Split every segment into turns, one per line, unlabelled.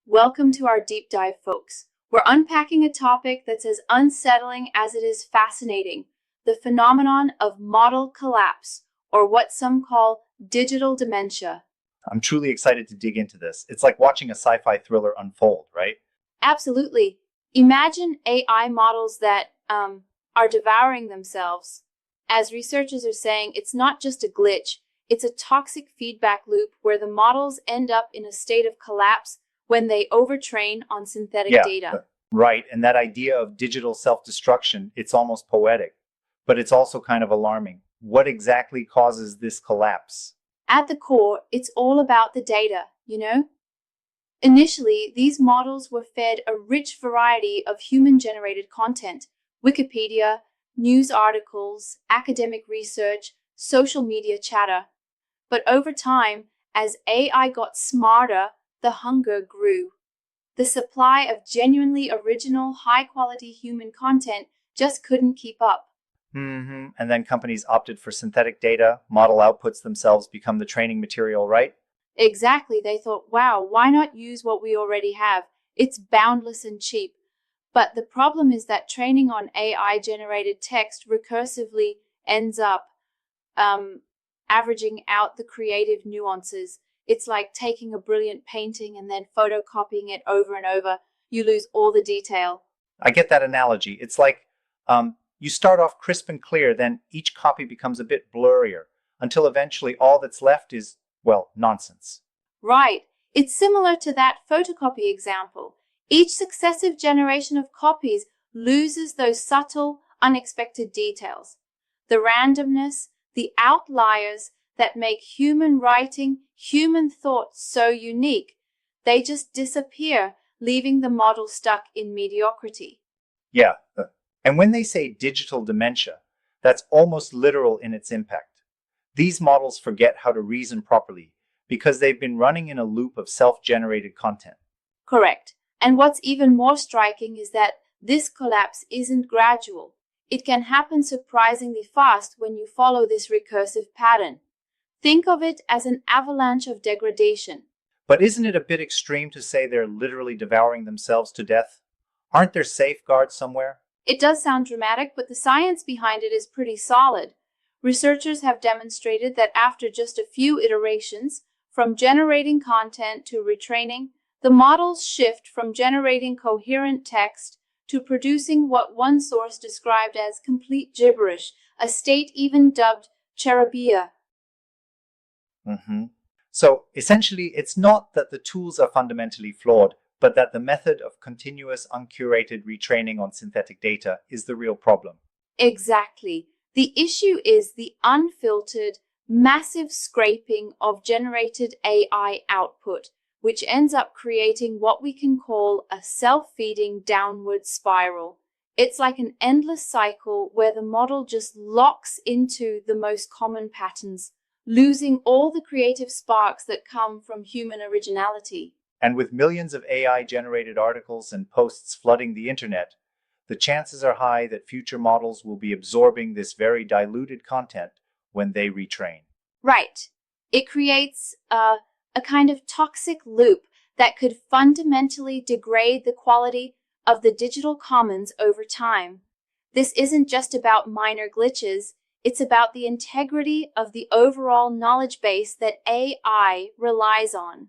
Welcome to our deep dive, folks. We're unpacking a topic that's as unsettling as it is fascinating: the phenomenon of model collapse, or what some call digital dementia.
I'm truly excited to dig into this. It's like watching a sci-fi thriller unfold, right?
Absolutely. Imagine AI models that are devouring themselves. As researchers are saying, it's not just a glitch, it's a toxic feedback loop where the models end up in a state of collapse when they overtrain on synthetic
Yeah,
data.
right. And that idea of digital self-destruction, it's almost poetic, but it's also kind of alarming. What exactly causes this collapse?
At the core, it's all about the data. Initially, these models were fed a rich variety of human-generated content: Wikipedia, news articles, academic research, social media chatter. But over time, as AI got smarter, the hunger grew. The supply of genuinely original, high-quality human content just couldn't keep up.
And then companies opted for synthetic data, model outputs themselves become the training material, right?
Exactly, they thought, wow, why not use what we already have? It's boundless and cheap. But the problem is that training on AI generated text recursively ends up averaging out the creative nuances. It's like taking a brilliant painting and then photocopying it over and over. You lose all the detail.
I get that analogy. It's like you start off crisp and clear, then each copy becomes a bit blurrier until eventually all that's left is, well, nonsense.
Right. It's similar to that photocopy example. Each successive generation of copies loses those subtle, unexpected details. The randomness, the outliers that make human writing, human thought so unique. They just disappear, leaving the model stuck in mediocrity.
Yeah. And when they say digital dementia, that's almost literal in its impact. These models forget how to reason properly because they've been running in a loop of self-generated content.
Correct. And what's even more striking is that this collapse isn't gradual. It can happen surprisingly fast when you follow this recursive pattern. Think of it as an avalanche of degradation.
But isn't it a bit extreme to say they're literally devouring themselves to death? Aren't there safeguards somewhere?
It does sound dramatic, but the science behind it is pretty solid. Researchers have demonstrated that after just a few iterations, from generating content to retraining, the models shift from generating coherent text to producing what one source described as complete gibberish, a state even dubbed cherubia.
hmm So essentially, it's not that the tools are fundamentally flawed, but that the method of continuous, uncurated retraining on synthetic data is the real problem.
Exactly. The issue is the unfiltered, massive scraping of generated AI output, which ends up creating what we can call a self-feeding downward spiral. It's like an endless cycle where the model just locks into the most common patterns, losing all the creative sparks that come from human originality.
And with millions of AI generated articles and posts flooding the internet, the chances are high that future models will be absorbing this very diluted content when they retrain.
Right. It creates a kind of toxic loop that could fundamentally degrade the quality of the digital commons over time. This isn't just about minor glitches, it's about the integrity of the overall knowledge base that AI relies on.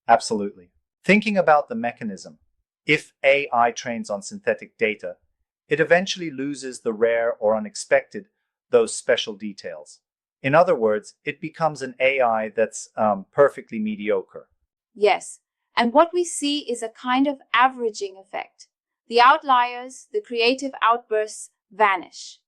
Absolutely. Thinking about the mechanism, if AI trains on synthetic data, it eventually loses the rare or unexpected, those special details. In other words, it becomes an AI that's perfectly mediocre.
Yes, and what we see is a kind of averaging effect. The outliers, the creative outbursts, vanish.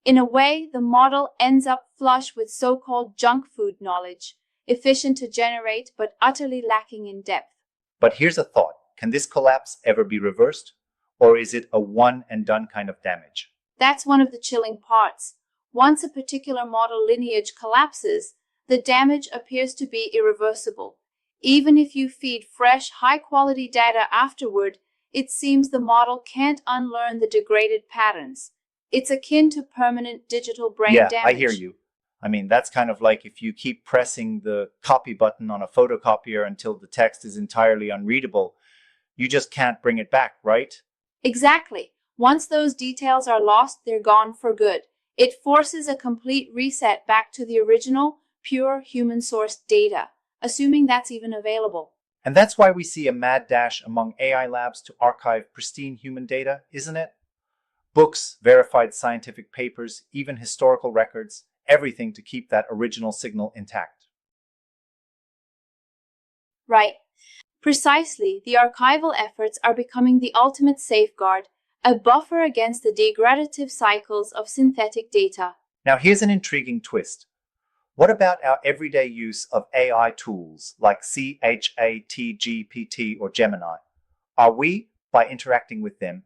In a way, the model ends up flush with so-called junk food knowledge, efficient to generate but utterly lacking in depth.
But here's a thought. Can this collapse ever be reversed? Or is it a one and done kind of damage?
That's one of the chilling parts. Once a particular model lineage collapses, the damage appears to be irreversible. Even if you feed fresh, high-quality data afterward, it seems the model can't unlearn the degraded patterns. It's akin to permanent digital brain
Yeah, I hear
damage.
you. I mean, that's kind of like if you keep pressing the copy button on a photocopier until the text is entirely unreadable, you just can't bring it back, right?
Exactly. Once those details are lost, they're gone for good. It forces a complete reset back to the original, pure human-sourced data, assuming that's even available.
And that's why we see a mad dash among AI labs to archive pristine human data, isn't it? Books, verified scientific papers, even historical records, everything to keep that original signal intact.
Right. Precisely, the archival efforts are becoming the ultimate safeguard, a buffer against the degradative cycles of synthetic data.
Now, here's an intriguing twist. What about our everyday use of AI tools like ChatGPT or Gemini? Are we, by interacting with them,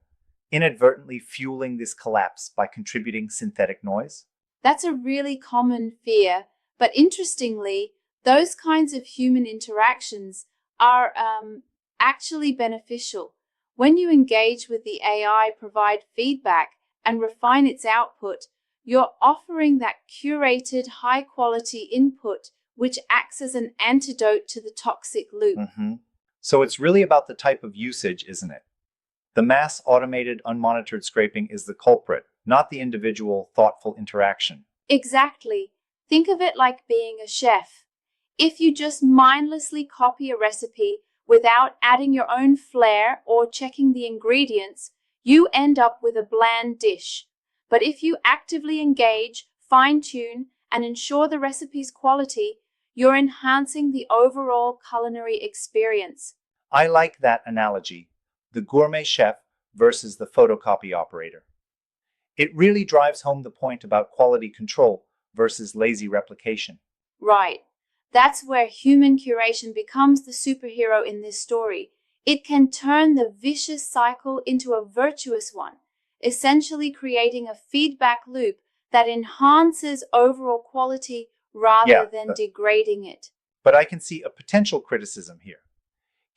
inadvertently fueling this collapse by contributing synthetic noise?
That's a really common fear, but interestingly, those kinds of human interactions are actually beneficial. When you engage with the AI, provide feedback, and refine its output, you're offering that curated, high-quality input which acts as an antidote to the toxic loop.
So it's really about the type of usage, isn't it? The mass automated, unmonitored scraping is the culprit, not the individual, thoughtful interaction.
Exactly. Think of it like being a chef. If you just mindlessly copy a recipe without adding your own flair or checking the ingredients, you end up with a bland dish. But if you actively engage, fine-tune, and ensure the recipe's quality, you're enhancing the overall culinary experience.
I like that analogy, the gourmet chef versus the photocopy operator. It really drives home the point about quality control versus lazy replication.
Right. That's where human curation becomes the superhero in this story. It can turn the vicious cycle into a virtuous one, essentially creating a feedback loop that enhances overall quality rather than degrading it.
But I can see a potential criticism here.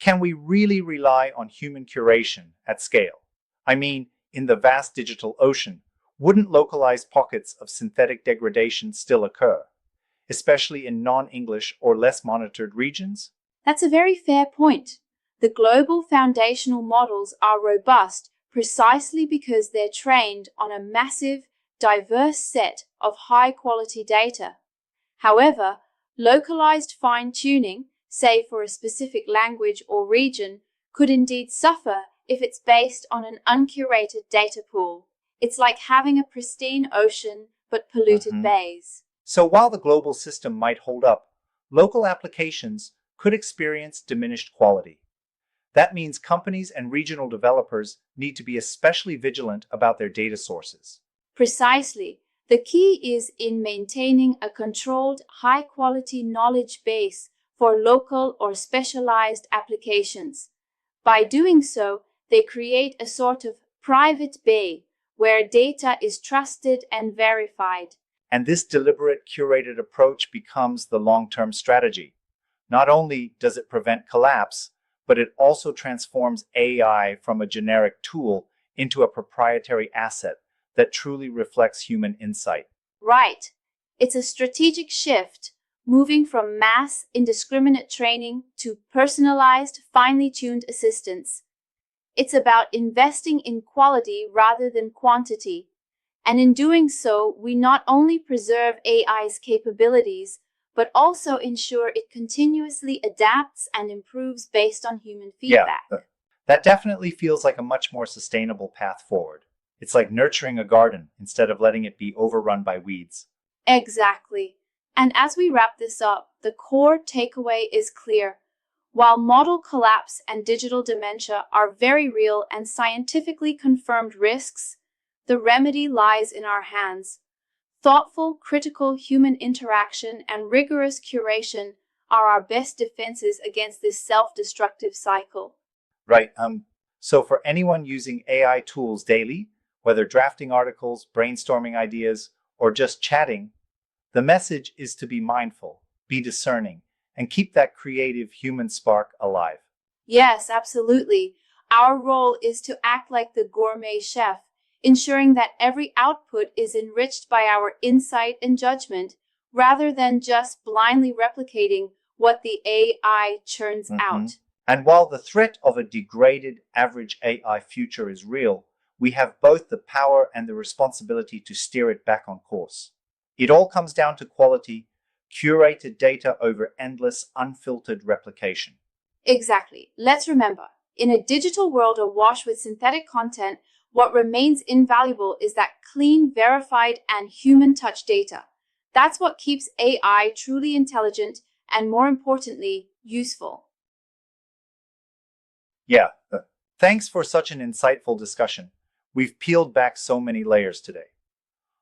Can we really rely on human curation at scale? I mean, in the vast digital ocean, wouldn't localized pockets of synthetic degradation still occur, especially in non-English or less monitored regions?
That's a very fair point. The global foundational models are robust precisely because they're trained on a massive, diverse set of high-quality data. However, localized fine-tuning, say for a specific language or region, could indeed suffer if it's based on an uncurated data pool. It's like having a pristine ocean but polluted bays.
So while the global system might hold up, local applications could experience diminished quality. That means companies and regional developers need to be especially vigilant about their data sources.
Precisely. The key is in maintaining a controlled, high-quality knowledge base for local or specialized applications. By doing so, they create a sort of private bay where data is trusted and verified.
And this deliberate, curated approach becomes the long-term strategy. Not only does it prevent collapse, but it also transforms AI from a generic tool into a proprietary asset that truly reflects human insight.
Right. It's a strategic shift, moving from mass, indiscriminate training to personalized, finely tuned assistance. It's about investing in quality rather than quantity. And in doing so, we not only preserve AI's capabilities, but also ensure it continuously adapts and improves based on human feedback.
Yeah, that definitely feels like a much more sustainable path forward. It's like nurturing a garden instead of letting it be overrun by weeds.
Exactly. And as we wrap this up, the core takeaway is clear. While model collapse and digital dementia are very real and scientifically confirmed risks, the remedy lies in our hands. Thoughtful, critical human interaction and rigorous curation are our best defenses against this self-destructive cycle.
Right. So for anyone using AI tools daily, whether drafting articles, brainstorming ideas, or just chatting, the message is to be mindful, be discerning, and keep that creative human spark alive.
Yes, absolutely. Our role is to act like the gourmet chef, ensuring that every output is enriched by our insight and judgment, rather than just blindly replicating what the AI churns
Mhm.
out.
And while the threat of a degraded average AI future is real, we have both the power and the responsibility to steer it back on course. It all comes down to quality, curated data over endless, unfiltered replication.
Exactly. Let's remember, in a digital world awash with synthetic content, what remains invaluable is that clean, verified, and human touch data. That's what keeps AI truly intelligent and, more importantly, useful.
Yeah, thanks for such an insightful discussion. We've peeled back so many layers today.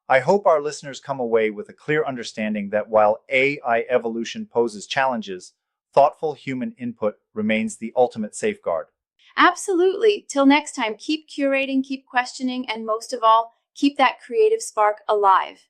I hope our listeners come away with a clear understanding that while AI evolution poses challenges, thoughtful human input remains the ultimate safeguard.
Absolutely. Till next time, keep curating, keep questioning, and most of all, keep that creative spark alive.